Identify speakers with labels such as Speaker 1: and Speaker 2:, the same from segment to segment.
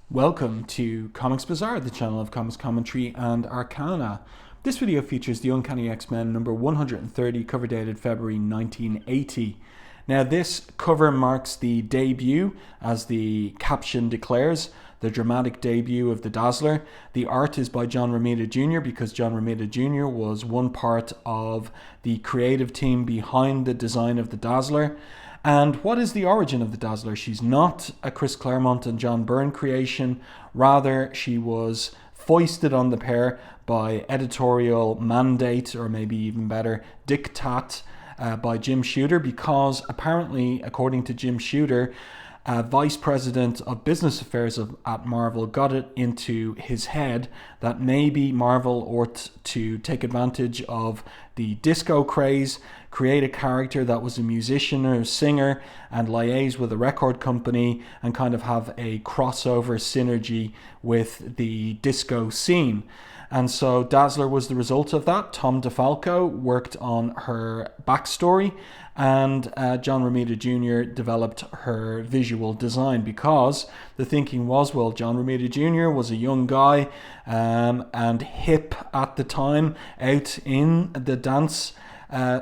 Speaker 1: Welcome to Comics Bazaar, the channel of comics commentary and arcana. This video features the Uncanny X-Men number 130, cover dated February 1980. Now this cover marks the debut, as the caption declares, the dramatic debut of the Dazzler. The art is by John Romita Jr. because John Romita Jr. was one part of the creative team behind the design of the Dazzler. And what is the origin of the Dazzler? She's not a Chris Claremont and John Byrne creation. Rather, she was foisted on the pair by editorial mandate, or maybe even better, diktat, by Jim Shooter, because apparently, according to Jim Shooter, Vice President of Business Affairs at Marvel got it into his head that maybe Marvel ought to take advantage of the disco craze, create a character that was a musician or a singer, and liaise with a record company and kind of have a crossover synergy with the disco scene. And so Dazzler was the result of that. Tom DeFalco worked on her backstory, and John Romita Jr. developed her visual design, because the thinking was, well, John Romita Jr. was a young guy and hip at the time, out in the dance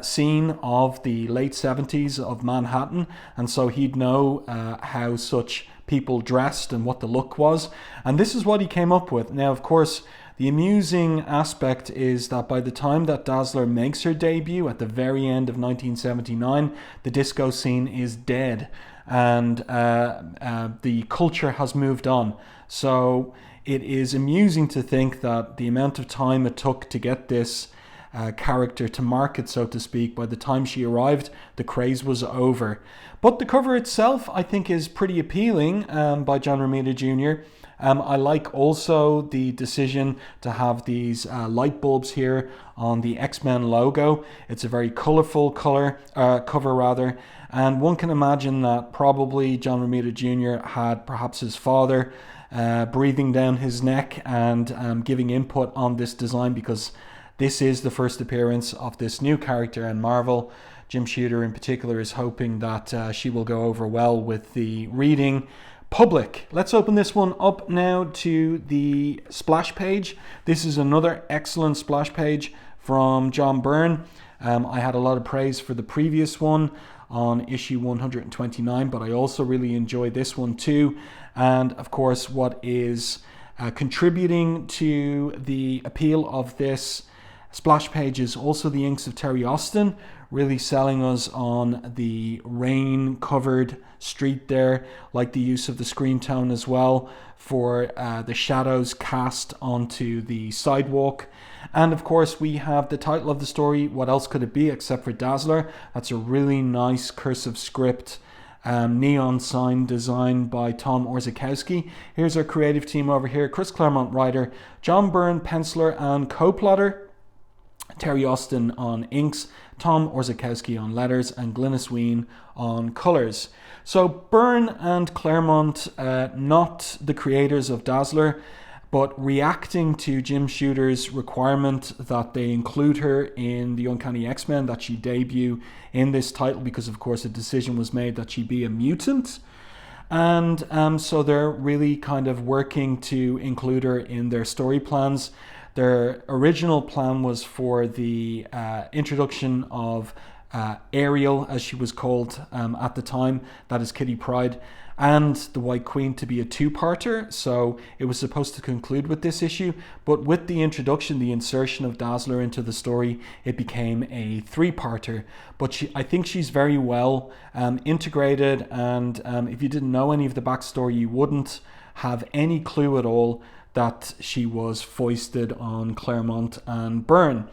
Speaker 1: scene of the late 70s of Manhattan, and so he'd know how such people dressed and what the look was, and this is what he came up with. Now, of course, the amusing aspect is that by the time that Dazzler makes her debut at the very end of 1979, the disco scene is dead, and the culture has moved on. So it is amusing to think that the amount of time it took to get this character to market, so to speak, by the time she arrived, the craze was over. But the cover itself, I think, is pretty appealing, by John Romita Jr. I like also the decision to have these light bulbs here on the X-Men logo. It's a very colorful cover, and one can imagine that probably John Romita Jr. had perhaps his father breathing down his neck and giving input on this design, because this is the first appearance of this new character in Marvel. Jim Shooter in particular is hoping that she will go over well with the reading public. Let's open this one up now to the splash page. This is another excellent splash page from John Byrne. I had a lot of praise for the previous one on issue 129, but I also really enjoy this one too. And of course, what is contributing to the appeal of this splash page is also the inks of Terry Austin, really selling us on the rain-covered street there, like the use of the screen tone as well for the shadows cast onto the sidewalk. And of course, we have the title of the story, What Else Could It Be Except for Dazzler? That's a really nice cursive script neon sign designed by Tom Orzechowski. Here's our creative team over here: Chris Claremont, writer; John Byrne, penciler and co-plotter; Terry Austin on inks; Tom Orzechowski on letters; and Glynis Wein on colours. So Byrne and Claremont, not the creators of Dazzler, but reacting to Jim Shooter's requirement that they include her in the Uncanny X-Men, that she debut in this title, because of course a decision was made that she be a mutant. And so they're really kind of working to include her in their story plans. Their original plan was for the introduction of Ariel, as she was called at the time, that is Kitty Pryde, and the White Queen to be a two-parter. So it was supposed to conclude with this issue, but with the introduction, the insertion of Dazzler into the story, it became a three-parter. But I think she's very well integrated, and if you didn't know any of the backstory, you wouldn't have any clue at all that she was foisted on Claremont and Byrne.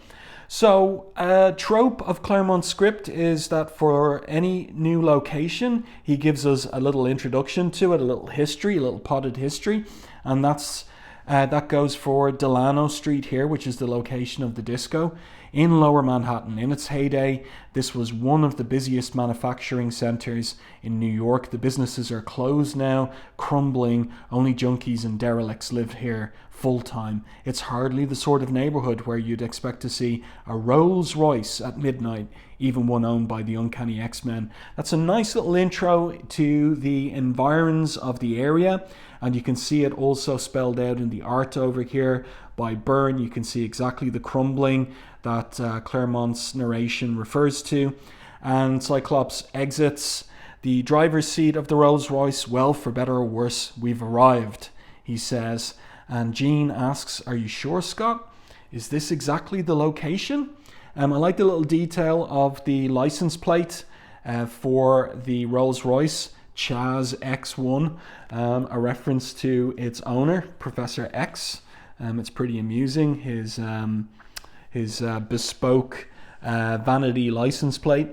Speaker 1: So a trope of Claremont's script is that for any new location, he gives us a little introduction to it, a little history, a little potted history, and that goes for Delano Street here, which is the location of the disco. in Lower Manhattan. In its heyday, this was one of the busiest manufacturing centers in New York. The businesses are closed now, crumbling. Only junkies and derelicts live here full time. It's hardly the sort of neighborhood where you'd expect to see a Rolls Royce at midnight, even one owned by the Uncanny X-Men. That's a nice little intro to the environs of the area, and you can see it also spelled out in the art over here by Byrne. You can see exactly the crumbling that Claremont's narration refers to. And Cyclops exits the driver's seat of the Rolls Royce. Well, for better or worse, we've arrived, he says. And Jean asks, are you sure, Scott? Is this exactly the location? I like the little detail of the license plate for the Rolls Royce, Chaz X1, a reference to its owner, Professor X. It's pretty amusing, his bespoke vanity license plate.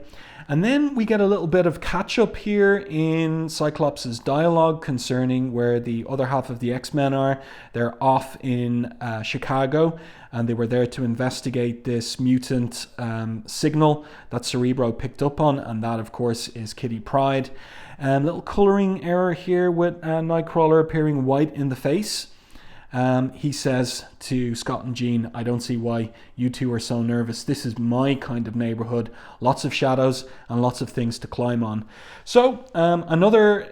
Speaker 1: And then we get a little bit of catch-up here in Cyclops' dialogue concerning where the other half of the X-Men are. They're off in Chicago, and they were there to investigate this mutant signal that Cerebro picked up on, and that, of course, is Kitty Pryde. Little colouring error here with Nightcrawler appearing white in the face. He says to Scott and Jean, I don't see why you two are so nervous. This is my kind of neighborhood. Lots of shadows and lots of things to climb on. So another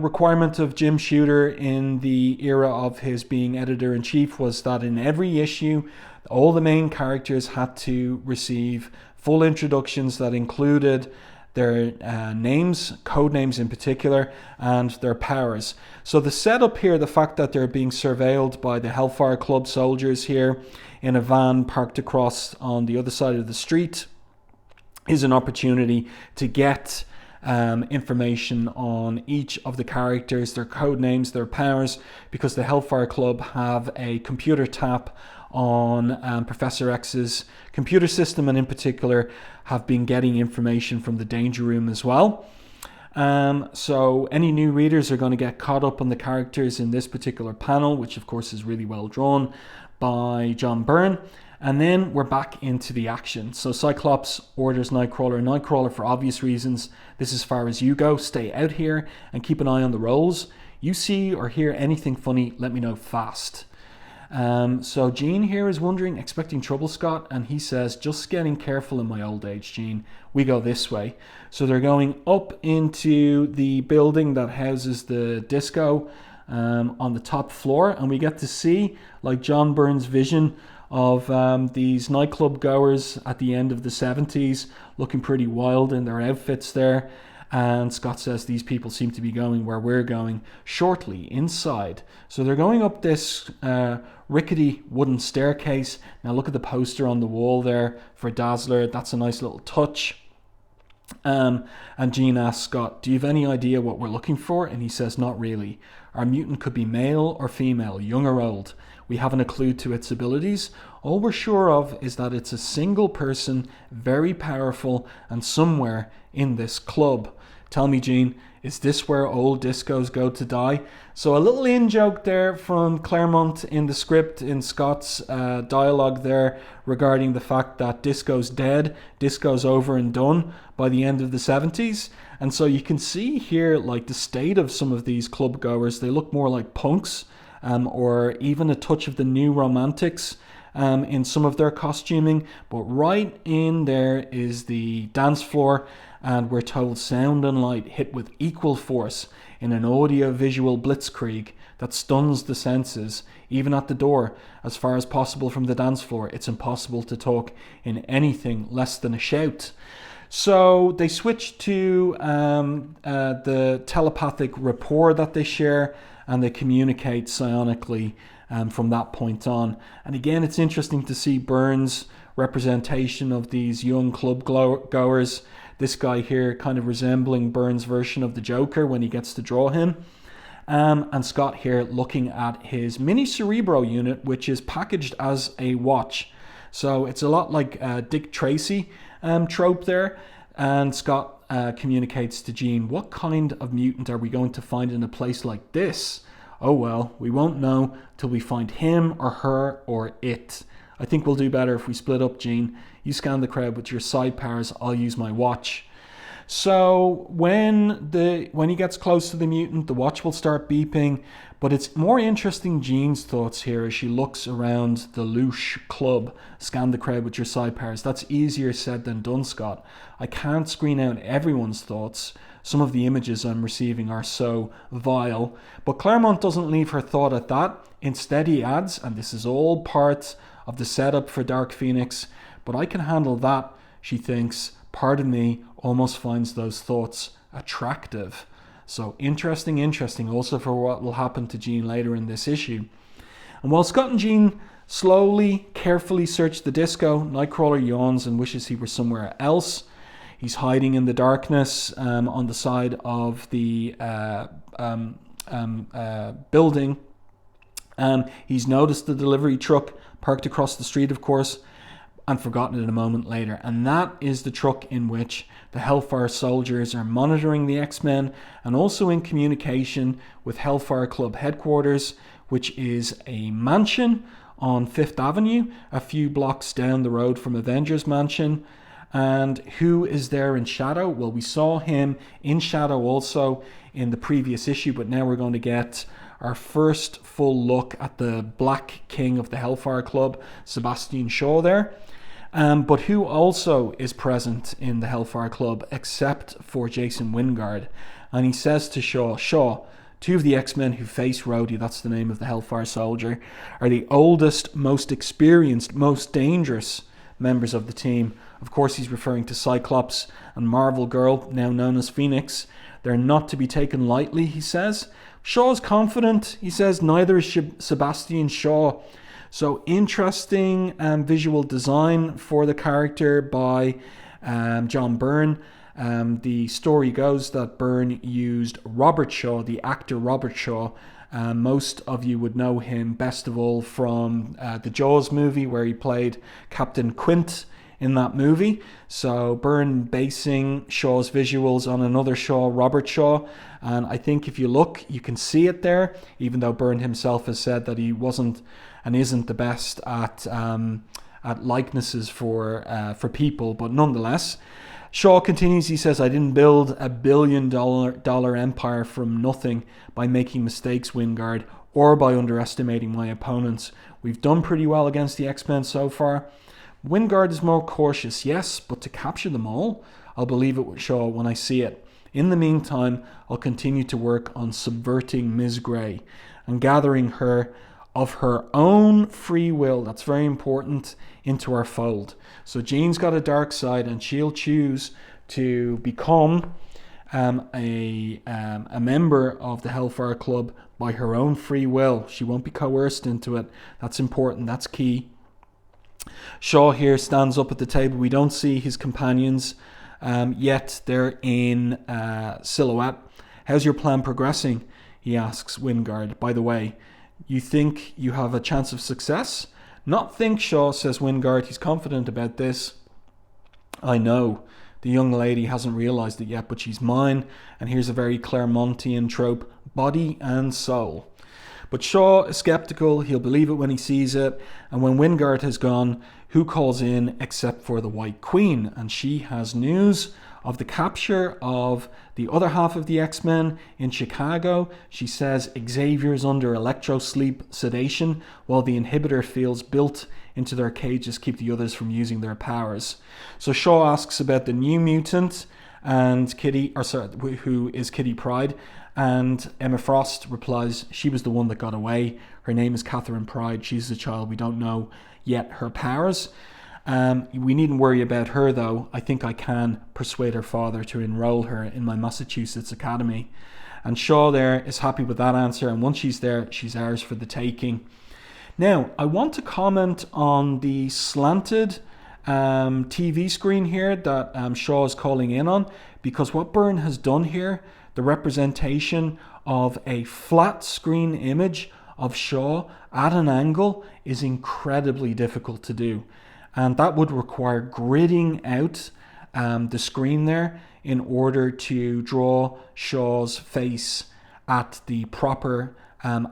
Speaker 1: requirement of Jim Shooter in the era of his being editor-in-chief was that in every issue, all the main characters had to receive full introductions that included their names, code names in particular, and their powers. So the setup here, the fact that they're being surveilled by the Hellfire Club soldiers here in a van parked across on the other side of the street, is an opportunity to get information on each of the characters, their code names, their powers, because the Hellfire Club have a computer tap on Professor X's computer system, and in particular have been getting information from the Danger Room as well. So any new readers are going to get caught up on the characters in this particular panel, which of course is really well drawn by John Byrne. And then we're back into the action. So Cyclops orders Nightcrawler. Nightcrawler, for obvious reasons, this is as far as you go. Stay out here and keep an eye on the rolls. You see or hear anything funny, let me know fast. So Jean here is wondering, expecting trouble, Scott, and he says, just getting careful in my old age, Jean. We go this way. So they're going up into the building that houses the disco on the top floor, and we get to see, like John Byrne's vision of these nightclub goers at the end of the 70s, looking pretty wild in their outfits there. And Scott says these people seem to be going where we're going shortly, inside. So they're going up this rickety wooden staircase. Now look at the poster on the wall there for Dazzler. That's a nice little touch. And Jean asks Scott, do you have any idea what we're looking for? And he says, not really. Our mutant could be male or female, young or old. We haven't a clue to its abilities. All we're sure of is that it's a single person, very powerful, and somewhere in this club. Tell me, Jean, is this where old discos go to die? So a little in-joke there from Claremont in the script, in Scott's dialogue there, regarding the fact that disco's dead, disco's over and done by the end of the 70s. And so you can see here, like, the state of some of these club goers. They look more like punks, or even a touch of the new romantics in some of their costuming. But right in there is the dance floor, and we're told sound and light hit with equal force in an audio-visual blitzkrieg that stuns the senses. Even at the door, as far as possible from the dance floor, it's impossible to talk in anything less than a shout. So they switch to the telepathic rapport that they share, and they communicate psionically from that point on. And again, it's interesting to see Byrne's representation of these young club goers. This guy here kind of resembling Byrne's version of the Joker when he gets to draw him. And Scott here looking at his mini Cerebro unit, which is packaged as a watch. So it's a lot like Dick Tracy trope there. And Scott communicates to Jean, what kind of mutant are we going to find in a place like this? Oh well, we won't know till we find him or her or it. I think we'll do better if we split up, Jean. You scan the crowd with your side powers, I'll use my watch. So when he gets close to the mutant, the watch will start beeping. But it's more interesting Jean's thoughts here as she looks around the Loosh club. Scan the crowd with your side powers. That's easier said than done, Scott. I can't screen out everyone's thoughts. Some of the images I'm receiving are so vile. But Claremont doesn't leave her thought at that. Instead he adds, and this is all part of the setup for Dark Phoenix, but I can handle that, she thinks. Part of me almost finds those thoughts attractive. So interesting also for what will happen to Jean later in this issue. And while Scott and Jean slowly, carefully search the disco, Nightcrawler yawns and wishes he were somewhere else. He's hiding in the darkness on the side of the building. He's noticed the delivery truck parked across the street, of course, and forgotten it a moment later. And that is the truck in which the Hellfire soldiers are monitoring the X-Men and also in communication with Hellfire Club headquarters, which is a mansion on 5th Avenue, a few blocks down the road from Avengers Mansion. And who is there in shadow? Well, we saw him in shadow also in the previous issue, but now we're going to get our first full look at the Black King of the Hellfire Club, Sebastian Shaw there. But who also is present in the Hellfire Club except for Jason Wingard. And he says to Shaw, two of the X-Men who face Rhodey, that's the name of the Hellfire soldier, are the oldest, most experienced, most dangerous members of the team. Of course, he's referring to Cyclops and Marvel Girl, now known as Phoenix. They're not to be taken lightly, he says. Shaw's confident. He says neither is Sebastian Shaw. So interesting visual design for the character by John Byrne. The story goes that Byrne used Robert Shaw, the actor Robert Shaw. Most of you would know him best of all from the Jaws movie, where he played Captain Quint in that movie. So Byrne basing Shaw's visuals on another Shaw, Robert Shaw. And I think if you look, you can see it there, even though Byrne himself has said that he wasn't and isn't the best at likenesses for people. But nonetheless, Shaw continues, he says, I didn't build $1 billion empire from nothing by making mistakes, Wingard, or by underestimating my opponents. We've done pretty well against the X-Men so far. Wingard is more cautious, yes, but to capture them all, I'll believe it with Shaw when I see it. In the meantime, I'll continue to work on subverting Ms. Grey and gathering her of her own free will, that's very important, into our fold. So Jean's got a dark side and she'll choose to become a member of the Hellfire Club by her own free will. She won't be coerced into it. That's important, that's key. Shaw here stands up at the table. We don't see his companions yet. They're in silhouette. How's your plan progressing? He asks Wingard. By the way, you think you have a chance of success? Not think, Shaw, says Wingard. He's confident about this. I know. The young lady hasn't realised it yet, but she's mine. And here's a very Claremontian trope, body and soul. But Shaw is sceptical. He'll believe it when he sees it. And when Wingard has gone, who calls in except for the White Queen? And she has news of the capture of the other half of the X-Men in Chicago. She says Xavier's under electro-sleep sedation while the inhibitor fields built into their cages keep the others from using their powers. So Shaw asks about the new mutant and who is Kitty Pryde. And Emma Frost replies, she was the one that got away. Her name is Catherine Pryde. She's the child. We don't know yet her powers. We needn't worry about her, though. I think I can persuade her father to enroll her in my Massachusetts academy. And Shaw there is happy with that answer. And once she's there, she's ours for the taking. Now, I want to comment on the slanted TV screen here that Shaw is calling in on, because what Byrne has done here, the representation of a flat screen image of Shaw at an angle, is incredibly difficult to do. And that would require gridding out the screen there in order to draw Shaw's face at the proper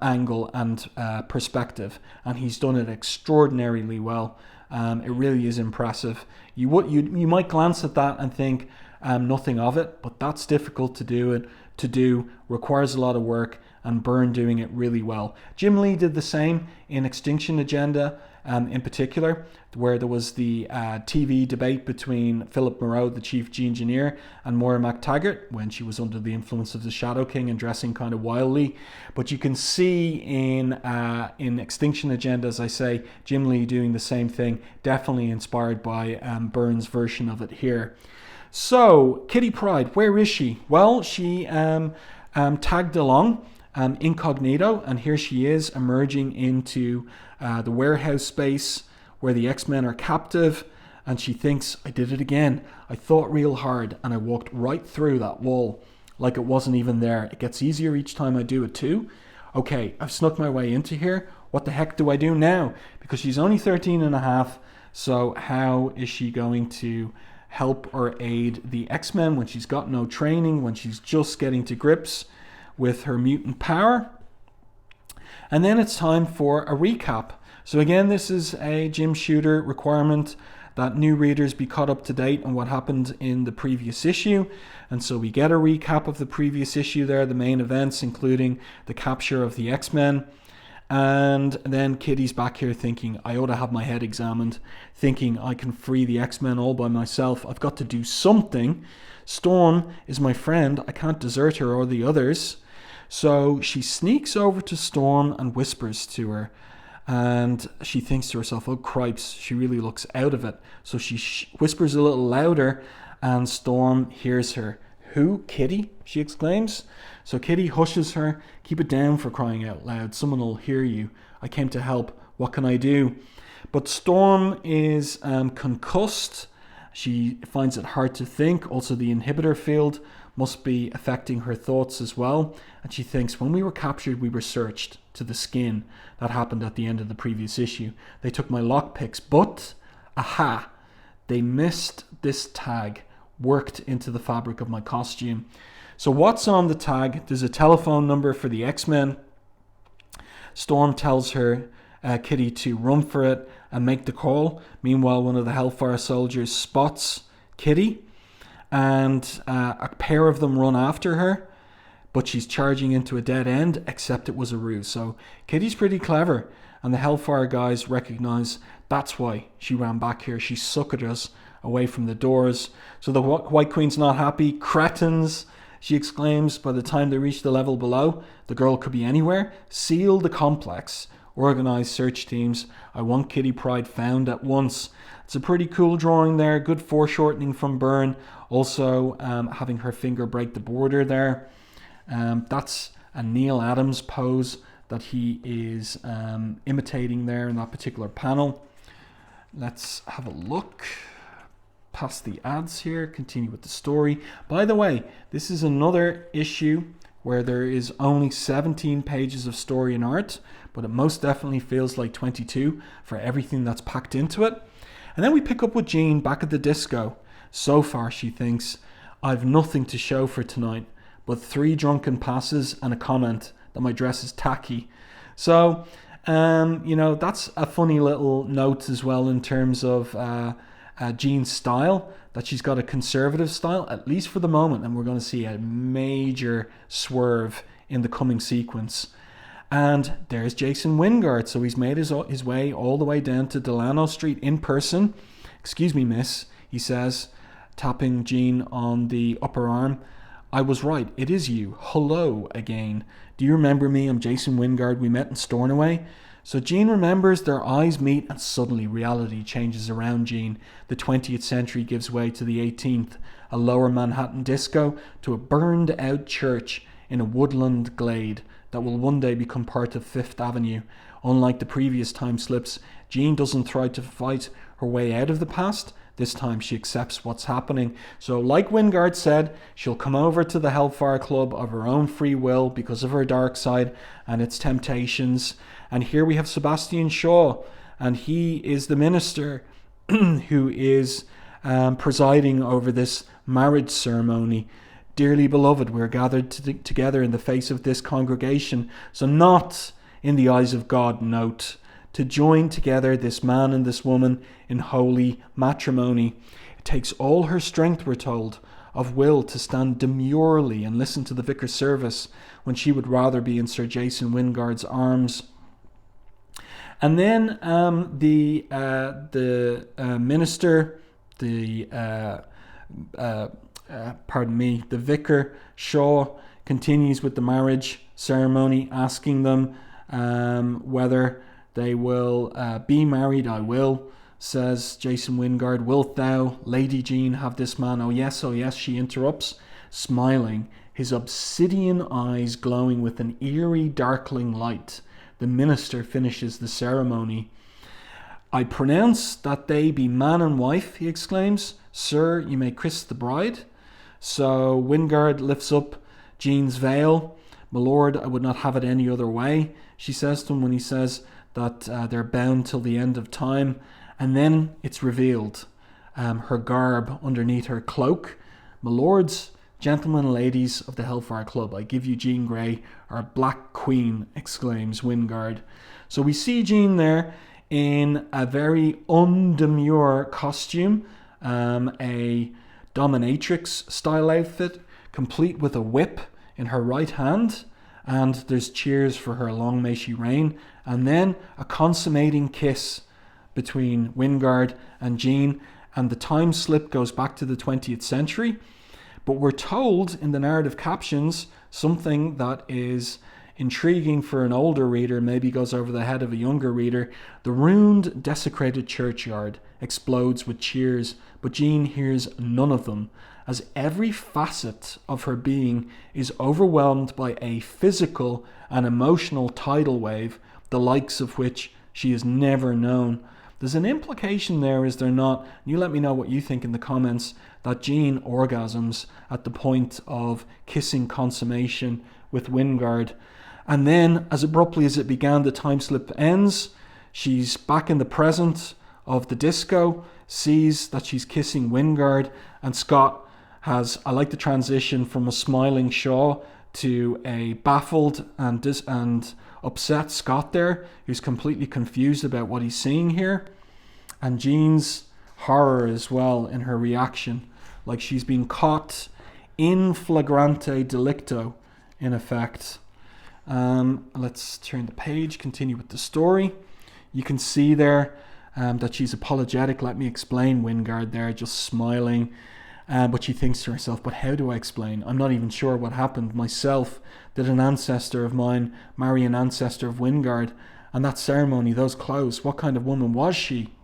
Speaker 1: angle and perspective, and he's done it extraordinarily well. It really is impressive. You might glance at that and think nothing of it, but that's difficult to do, requires a lot of work, and Byrne doing it really well. Jim Lee did the same in Extinction Agenda, in particular, where there was the TV debate between Philip Moreau, the chief engineer, and Moira MacTaggart when she was under the influence of the Shadow King and dressing kind of wildly. But you can see in Extinction Agenda, as I say, Jim Lee doing the same thing, definitely inspired by Byrne's version of it here. So, Kitty Pryde, where is she? Well, she tagged along incognito, and here she is emerging into the warehouse space where the X-Men are captive, and she thinks, I did it again. I thought real hard and I walked right through that wall like it wasn't even there. It gets easier each time I do it too. Okay, I've snuck my way into here. What the heck do I do now? Because she's only 13 and a half, so how is she going to help or aid the X-Men when she's got no training, when she's just getting to grips with her mutant power? And then it's time for a recap. So again, this is a Jim Shooter requirement that new readers be caught up to date on what happened in the previous issue. And so we get a recap of the previous issue there, the main events, including the capture of the X-Men. And then Kitty's back here thinking, I ought to have my head examined, thinking I can free the X-Men all by myself. I've got to do something. Storm is my friend. I can't desert her or the others. So she sneaks over to Storm and whispers to her. And she thinks to herself, oh cripes, she really looks out of it. So she whispers a little louder, and Storm hears her. Who? Kitty? She exclaims. So Kitty hushes her. Keep it down, for crying out loud. Someone will hear you. I came to help. What can I do? But Storm is concussed. She finds it hard to think. Also, the inhibitor field must be affecting her thoughts as well. And she thinks, when we were captured, we were searched to the skin. That happened at the end of the previous issue. They took my lockpicks, but, aha, they missed this tag, worked into the fabric of my costume. So what's on the tag? There's a telephone number for the X-Men. Storm tells her, Kitty, to run for it and make the call. Meanwhile, one of the Hellfire soldiers spots Kitty, and a pair of them run after her, but she's charging into a dead end, except it was a ruse. So Kitty's pretty clever, and the Hellfire guys recognize that's why she ran back here. She suckered us away from the doors. So the White Queen's not happy. Cretins, she exclaims. By the time they reach the level below, the girl could be anywhere. Seal the complex. Organize search teams. I want Kitty Pryde found at once. It's a pretty cool drawing there. Good foreshortening from Byrne. Also having her finger break the border there. That's a Neil Adams pose that he is imitating there in that particular panel. Let's have a look past the ads here, continue with the story. By the way, this is another issue where there is only 17 pages of story and art, but it most definitely feels like 22 for everything that's packed into it. And then we pick up with Jean back at the disco. So far, she thinks, I've nothing to show for tonight, but 3 drunken passes and a comment that my dress is tacky. So, that's a funny little note as well in terms of Jean's style, that she's got a conservative style, at least for the moment, and we're going to see a major swerve in the coming sequence. And there's Jason Wingard, so he's made his way all the way down to Delano Street in person. Excuse me, miss, he says, tapping Jean on the upper arm. I was right, it is you. Hello again. Do you remember me? I'm Jason Wingard. We met in Stornoway. So Jean remembers, their eyes meet, and suddenly reality changes around Jean. The 20th century gives way to the 18th, a lower Manhattan disco to a burned out church in a woodland glade that will one day become part of Fifth Avenue. Unlike the previous time slips, Jean doesn't try to fight her way out of the past. This time she accepts what's happening. So like Wingard said, she'll come over to the Hellfire Club of her own free will because of her dark side and its temptations. And here we have Sebastian Shaw, and he is the minister who is presiding over this marriage ceremony Dearly beloved, we are gathered together in the face of this congregation, so not in the eyes of God, note, to join together this man and this woman in holy matrimony. It takes all her strength, we're told, of will to stand demurely and listen to the vicar's service when she would rather be in Sir Jason Wingard's arms. And then the minister, the vicar Shaw continues with the marriage ceremony, asking them whether they will be married. I will, says Jason Wingard. Wilt thou, Lady Jean, have this man? Oh yes, she interrupts, smiling, his obsidian eyes glowing with an eerie, darkling light. The minister finishes the ceremony. I pronounce that they be man and wife, he exclaims. Sir, you may kiss the bride. So Wingard lifts up Jean's veil. My lord, I would not have it any other way, she says to him when he says that they're bound till the end of time. And then it's revealed, her garb underneath her cloak. My lords, gentlemen and ladies of the Hellfire Club, I give you Jean Grey, our Black Queen, exclaims Wingard. So we see Jean there in a very undemure costume, a dominatrix style outfit, complete with a whip in her right hand, and there's cheers for her, long may she reign, and then a consummating kiss between Wingard and Jean, and the time slip goes back to the 20th century. But we're told in the narrative captions something that is intriguing for an older reader, maybe goes over the head of a younger reader. The ruined, desecrated churchyard explodes with cheers, but Jean hears none of them, as every facet of her being is overwhelmed by a physical and emotional tidal wave, the likes of which she has never known. There's an implication there, is there not? You let me know what you think in the comments, that Jean orgasms at the point of kissing consummation with Wingard. And then, as abruptly as it began, the time slip ends. She's back in the present of the disco, sees that she's kissing Wingard, and Scott has, I like the transition from a smiling Shaw to a baffled and upset Scott there, who's completely confused about what he's seeing here. And Jean's horror as well in her reaction, like she's been caught in flagrante delicto, in effect. Let's turn the page, continue with the story. You can see there that she's apologetic. Let me explain, Wingard there, just smiling. But she thinks to herself, but how do I explain? I'm not even sure what happened myself. Did an ancestor of mine marry an ancestor of Wingard? And that ceremony, those clothes, what kind of woman was she?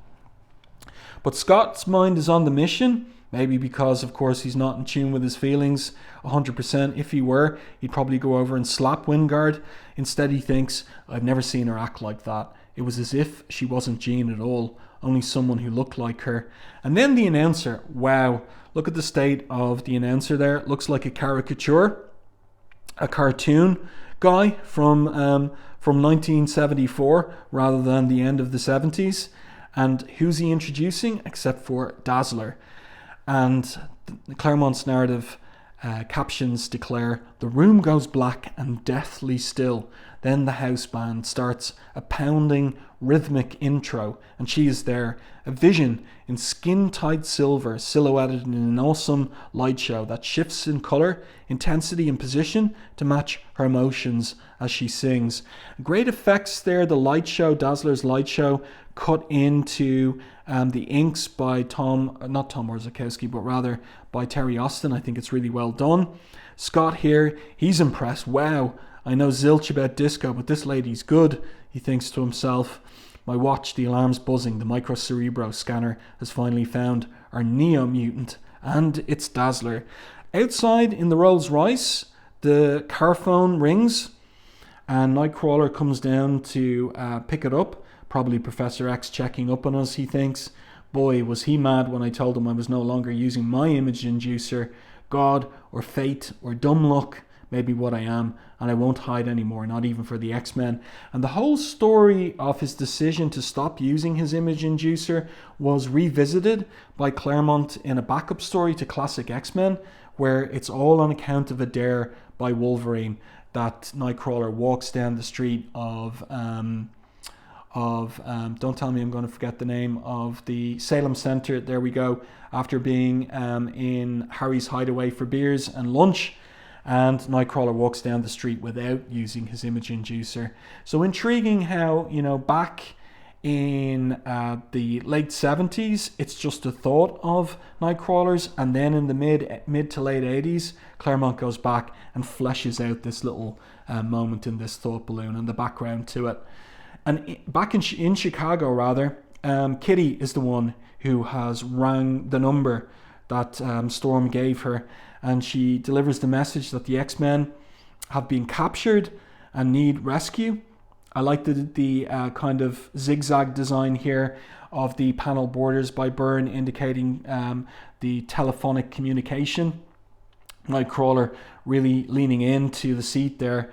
Speaker 1: But Scott's mind is on the mission, maybe because, of course, he's not in tune with his feelings 100%. If he were, he'd probably go over and slap Wingard. Instead, he thinks, I've never seen her act like that. It was as if she wasn't Jean at all, only someone who looked like her. And then the announcer, wow, look at the state of the announcer there. It looks like a caricature, a cartoon guy from 1974 rather than the end of the 70s. And who's he introducing except for Dazzler? And Claremont's narrative captions declare, the room goes black and deathly still. Then the house band starts a pounding rhythmic intro, and she is there, a vision in skin-tight silver, silhouetted in an awesome light show that shifts in colour, intensity and position to match her emotions as she sings. Great effects there, the light show, Dazzler's light show, cut into the inks by not Tom Orzechowski, but rather by Terry Austin. I think it's really well done. Scott here, he's impressed. Wow, I know zilch about disco, but this lady's good, he thinks to himself. My watch, the alarm's buzzing, the microcerebro scanner has finally found our neo-mutant, and it's Dazzler. Outside in the Rolls Royce, the car phone rings, and Nightcrawler comes down to pick it up. Probably Professor X checking up on us, he thinks. Boy, was he mad when I told him I was no longer using my image inducer. God, or fate, or dumb luck, maybe what I am, and I won't hide anymore, not even for the X-Men. And the whole story of his decision to stop using his image inducer was revisited by Claremont in a backup story to Classic X-Men, where it's all on account of a dare by Wolverine that Nightcrawler walks down the street of don't tell me I'm going to forget the name of the Salem Center. There we go. After being in Harry's hideaway for beers and lunch, and Nightcrawler walks down the street without using his image inducer. So intriguing how, back in the late 70s, it's just a thought of Nightcrawlers, and then in the mid to late 80s, Claremont goes back and fleshes out this little moment in this thought balloon and the background to it. And back in Chicago, rather, Kitty is the one who has rang the number that Storm gave her, and she delivers the message that the X-Men have been captured and need rescue. I like the kind of zigzag design here of the panel borders by Byrne, indicating the telephonic communication. Nightcrawler really leaning into the seat there,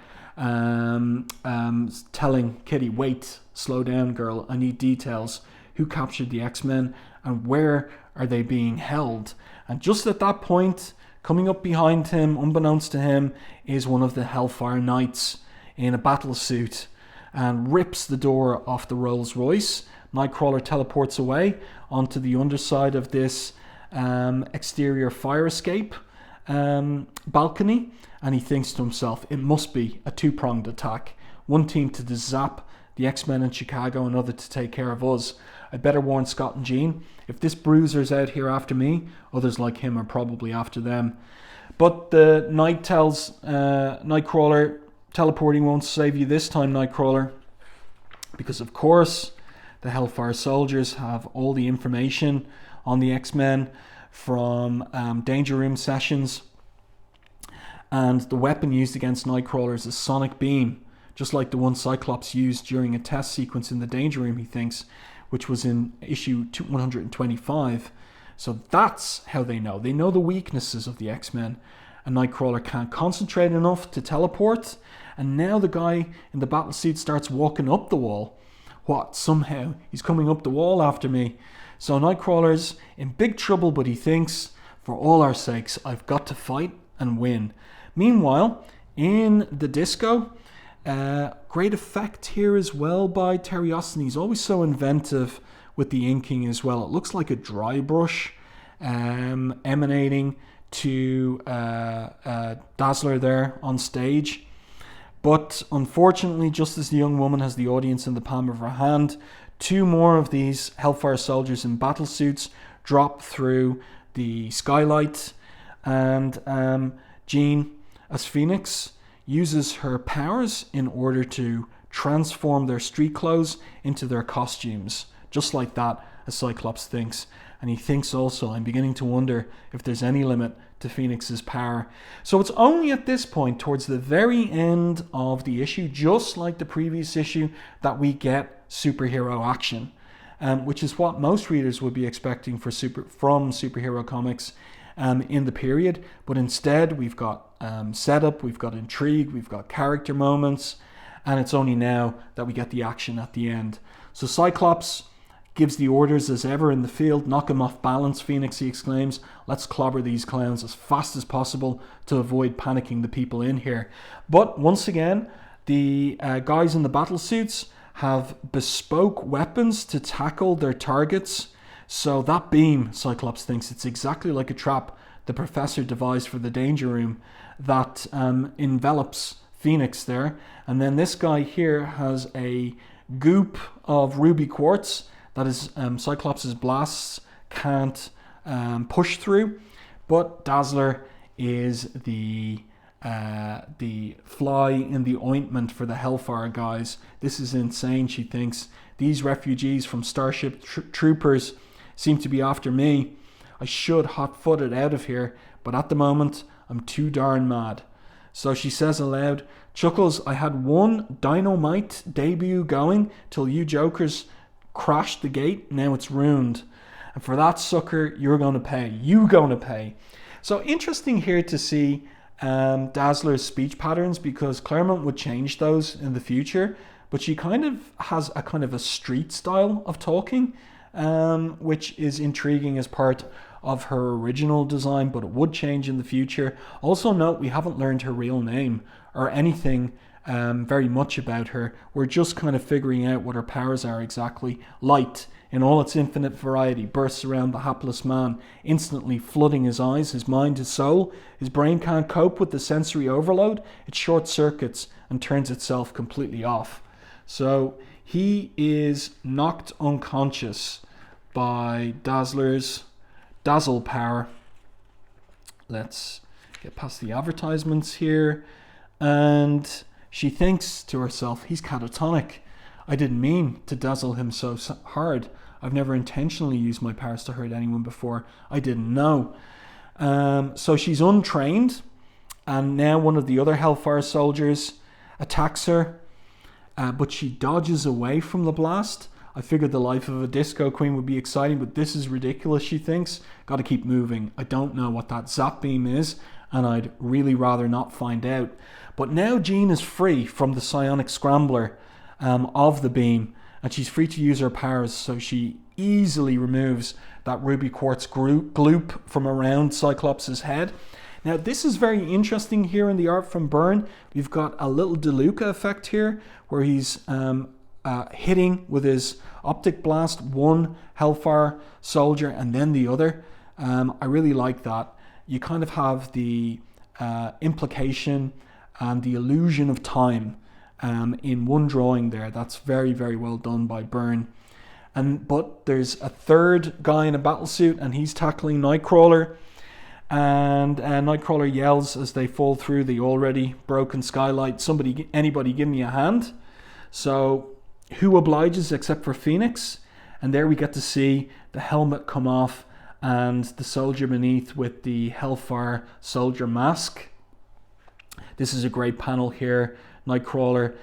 Speaker 1: telling Kitty, wait, slow down, girl, I need details. Who captured the X-Men and where are they being held? And just at that point, coming up behind him, unbeknownst to him, is one of the Hellfire Knights in a battle suit and rips the door off the Rolls Royce. Nightcrawler teleports away onto the underside of this exterior fire escape balcony, and he thinks to himself, it must be a two-pronged attack. One team to zap the X-Men in Chicago, another to take care of us. I'd better warn Scott and Jean. If this bruiser's out here after me, others like him are probably after them. But the Knight tells Nightcrawler, teleporting won't save you this time, Nightcrawler. Because of course, the Hellfire soldiers have all the information on the X-Men from Danger Room sessions. And the weapon used against Nightcrawler is a sonic beam, just like the one Cyclops used during a test sequence in the Danger Room, he thinks, which was in issue 125. So that's how they know. They know the weaknesses of the X-Men. And Nightcrawler can't concentrate enough to teleport. And now the guy in the battlesuit starts walking up the wall. What? Somehow he's coming up the wall after me. So Nightcrawler's in big trouble, but he thinks, for all our sakes, I've got to fight and win. Meanwhile, in the disco, great effect here as well by Terry Austin. He's always so inventive with the inking as well. It looks like a dry brush emanating to Dazzler there on stage. But unfortunately, just as the young woman has the audience in the palm of her hand, two more of these Hellfire soldiers in battle suits drop through the skylight, and Jean, as Phoenix, uses her powers in order to transform their street clothes into their costumes. Just like that, as Cyclops thinks. And he thinks also, I'm beginning to wonder if there's any limit to Phoenix's power. So it's only at this point, towards the very end of the issue, just like the previous issue, that we get superhero action, which is what most readers would be expecting from superhero comics in the period. But instead, we've got setup, we've got intrigue, we've got character moments, and it's only now that we get the action at the end. So Cyclops gives the orders as ever in the field. Knock him off balance, Phoenix, he exclaims. Let's clobber these clowns as fast as possible to avoid panicking the people in here. But once again, the guys in the battle suits have bespoke weapons to tackle their targets. So that beam, Cyclops thinks, it's exactly like a trap the Professor devised for the Danger Room that envelops Phoenix there. And then this guy here has a goop of ruby quartz that is Cyclops' blasts can't push through. But Dazzler is the fly in the ointment for the Hellfire guys. This is insane, she thinks. These refugees from Starship Troopers seem to be after me. I should hot-foot it out of here, but at the moment, I'm too darn mad. So she says aloud, Chuckles, I had one dynamite debut going till you jokers crashed the gate. Now it's ruined. And for that, sucker, you're going to pay. You going to pay. So interesting here to see Dazzler's speech patterns, because Claremont would change those in the future, but she kind of has a kind of a street style of talking, which is intriguing as part of her original design, but it would change in the future. Also note, we haven't learned her real name or anything very much about her. We're just kind of figuring out what her powers are exactly. Light, in all its infinite variety, bursts around the hapless man, instantly flooding his eyes, his mind, his soul. His brain can't cope with the sensory overload. It short circuits and turns itself completely off. So he is knocked unconscious by Dazzler's dazzle power. Let's get past the advertisements here. And she thinks to herself, he's catatonic. I didn't mean to dazzle him so hard. I've never intentionally used my powers to hurt anyone before. I didn't know. So she's untrained, and now one of the other Hellfire soldiers attacks her, but she dodges away from the blast. I figured the life of a disco queen would be exciting, but this is ridiculous, she thinks. Got to keep moving. I don't know what that zap beam is, and I'd really rather not find out. But now Jean is free from the psionic scrambler of the beam, and she's free to use her powers, so she easily removes that ruby quartz gloop from around Cyclops' head. Now this is very interesting here in the art from Byrne. We've got a little DeLuca effect here, where he's hitting with his optic blast one Hellfire soldier and then the other. I really like that. You kind of have the implication and the illusion of time in one drawing there. That's very, very well done by Byrne. But there's a third guy in a battle suit, and he's tackling Nightcrawler. And Nightcrawler yells as they fall through the already broken skylight, anybody give me a hand. So who obliges except for Phoenix? And there we get to see the helmet come off and the soldier beneath with the Hellfire soldier mask. This is a great panel here. Nightcrawler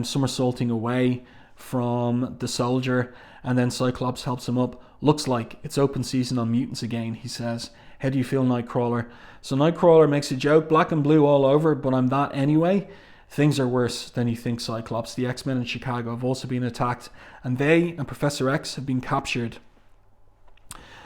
Speaker 1: somersaulting away from the soldier, and then Cyclops helps him up. Looks like it's open season on mutants again, he says. How do you feel, Nightcrawler? So Nightcrawler makes a joke, black and blue all over, but I'm that anyway. Things are worse than you think, Cyclops. The X-Men in Chicago have also been attacked, and they and Professor X have been captured.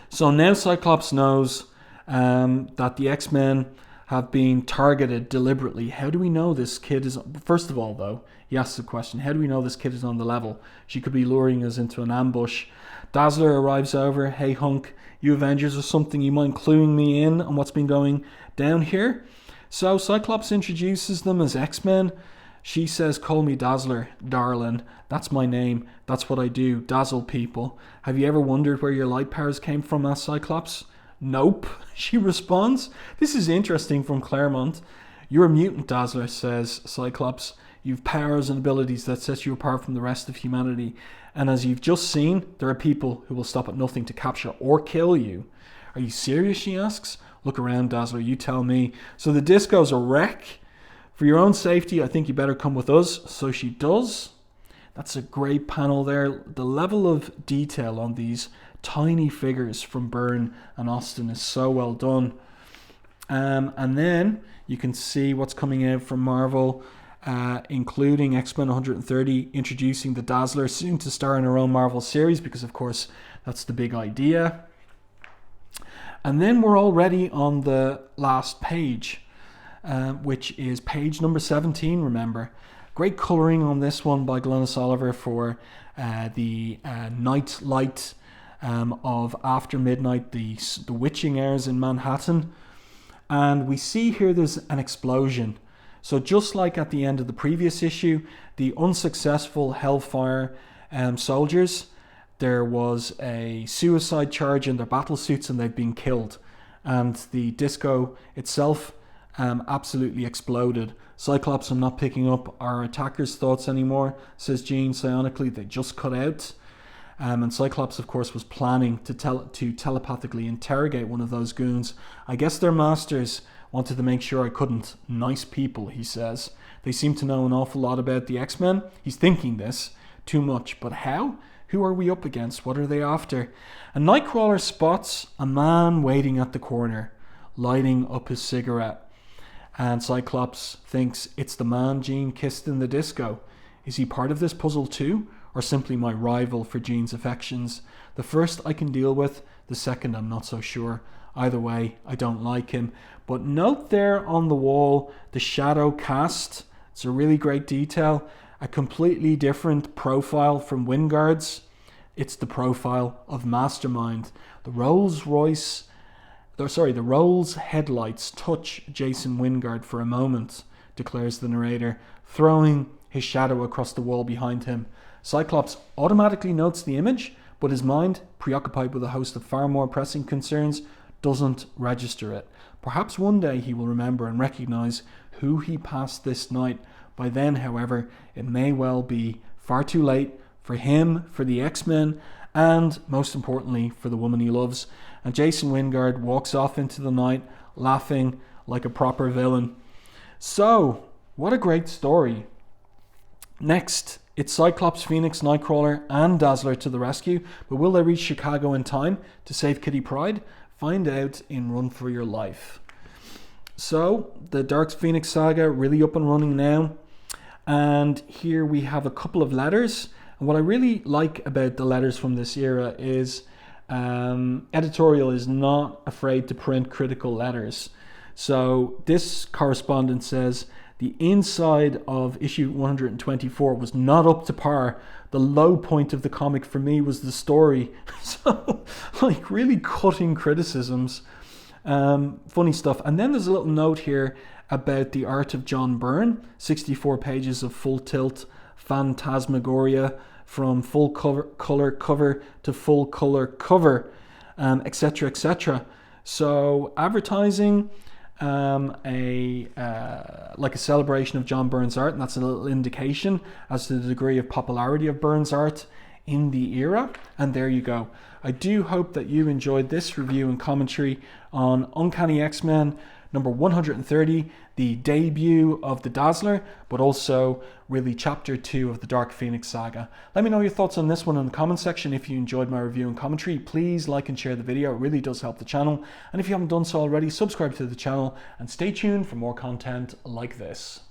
Speaker 1: So now Cyclops knows that the X-Men have been targeted deliberately. How do we know this kid is... First of all, though, he asks the question, how do we know this kid is on the level? She could be luring us into an ambush. Dazzler arrives over. Hey, hunk, you Avengers or something, you mind cluing me in on what's been going down here? So Cyclops introduces them as X-Men. She says, call me Dazzler, darling. That's my name. That's what I do. Dazzle people. Have you ever wondered where your light powers came from, asked Cyclops. Nope, she responds. This is interesting from Claremont. You're a mutant, Dazzler, says Cyclops. You've powers and abilities that set you apart from the rest of humanity. And as you've just seen, there are people who will stop at nothing to capture or kill you. Are you serious, she asks. Look around, Dazzler, you tell me. So the disco's a wreck. For your own safety, I think you better come with us. So she does. That's a great panel there. The level of detail on these tiny figures from Byrne and Austin is so well done. And then you can see what's coming out from Marvel, including X-Men 130, introducing the Dazzler, soon to star in her own Marvel series, because of course that's the big idea. And then we're already on the last page, which is page number 17, remember. Great colouring on this one by Glynis Oliver for the night light of after midnight, the witching hours in Manhattan. And we see here there's an explosion. So just like at the end of the previous issue, the unsuccessful Hellfire soldiers, there was a suicide charge in their battle suits and they've been killed. And the disco itself absolutely exploded. Cyclops, I'm not picking up our attackers' thoughts anymore, says Jean psionically. They just cut out. And Cyclops, of course, was planning to telepathically interrogate one of those goons. I guess their masters wanted to make sure I couldn't. Nice people, he says. They seem to know an awful lot about the X-Men. He's thinking this too much. But how? Who are we up against? What are they after? And Nightcrawler spots a man waiting at the corner, lighting up his cigarette. And Cyclops thinks it's the man Jean kissed in the disco. Is he part of this puzzle too? or simply my rival for Jean's affections. The first I can deal with, the second I'm not so sure. Either way, I don't like him. But note there on the wall, the shadow cast. It's a really great detail. A completely different profile from Wingard's. It's the profile of Mastermind. The Rolls headlights touch Jason Wingard for a moment, declares the narrator, throwing his shadow across the wall behind him. Cyclops automatically notes the image, but his mind, preoccupied with a host of far more pressing concerns, doesn't register it. Perhaps one day he will remember and recognize who he passed this night. By then, however, it may well be far too late for him, for the X-Men, and most importantly, for the woman he loves. And Jason Wingard walks off into the night, laughing like a proper villain. So, what a great story. Next, it's Cyclops, Phoenix, Nightcrawler, and Dazzler to the rescue. But will they reach Chicago in time to save Kitty Pryde? Find out in Run for Your Life. So, the Dark Phoenix saga really up and running now. And here we have a couple of letters. And what I really like about the letters from this era is editorial is not afraid to print critical letters. So this correspondent says, the inside of issue 124 was not up to par. The low point of the comic for me was the story. So, like, really cutting criticisms. Funny stuff. And then there's a little note here about the art of John Byrne. 64 pages of full tilt phantasmagoria from full color cover to full color cover, etc., etc. So advertising like a celebration of John Byrne's art, and that's a little indication as to the degree of popularity of Byrne's art in the era. And there you go. I do hope that you enjoyed this review and commentary on Uncanny X-Men number 130, the debut of the Dazzler, but also really chapter 2 of the Dark Phoenix saga. Let me know your thoughts on this one in the comment section. If you enjoyed my review and commentary, please like and share the video. It really does help the channel. And if you haven't done so already, subscribe to the channel and stay tuned for more content like this.